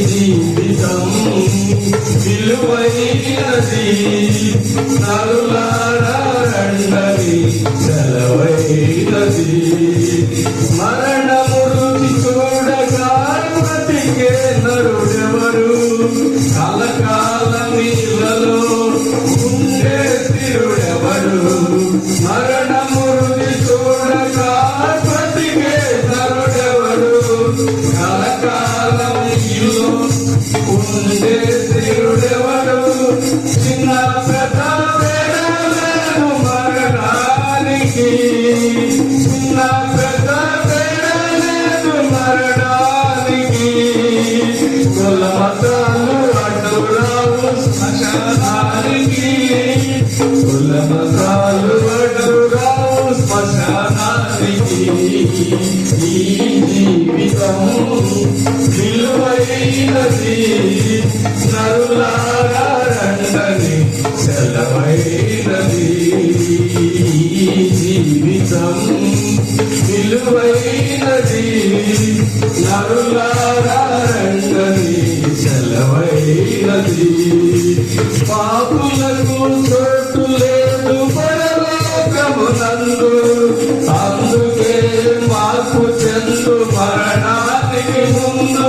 జీవితం విలువైనది నరులారా రండని సెలవైనది మరణము రుచి చూడగా బ్రతికే నరుడెవరు కలకాలమీలలో ఉండే స్థిరుడెవరు మరణము రుచి చూడగా బ్రతికే నరుడెవరు కలకాలమీలో ఉండే స్థిరుడెవరు చిన్న పెద్ద వేడలేను మరణానికి చిన్న పెద్ద వేడలేను మరణానికి కుల మతాలు అడ్డురావు శ్మశానానికి కుల మతాలు అడ్డురావు శ్మశానానికి ఈ జీవితం విలువైనది నరులారా రండని సెలవైనది జీవితం విలువైనది నరులారా రండని సెలవైనది పాపులకు చోటు లేదు పరలోకమునందు అందుకే మార్పు చెందు మరణానికి ముందు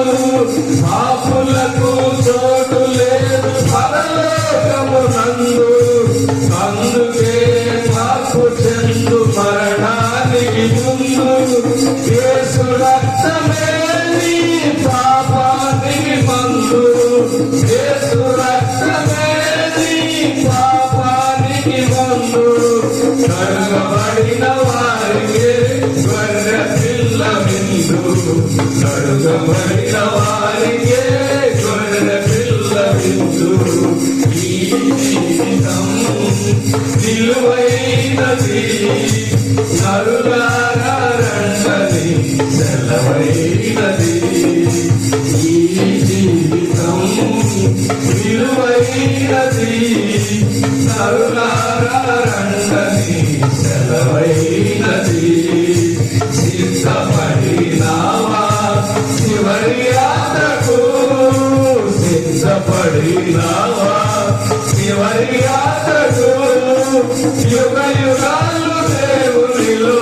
పాపులకు చోటు లేదు పరలోకమునందు అందుకే మార్పు చెందు మరణానికి ముందు యేసు రక్తమే నీ పాపానికి మందు యేసు రక్తమే నీ పాపానికి మందు కడుగబడిన వారికి గొర్రె పిల్ల విందు కడుగబడిన వారికి గొర్రె పిల్ల విందు ఈ జీవితం విలువైనది నరులారా రండని సెలవైనది ఈ జీవితం విలువైనది నరులారా రండని సెలవైనది సిద్ధపడినావా చివరి యాత్రకు సిద్ధపడినావా చివరి యాత్రకు యుగ యుగాలు దేవునిలో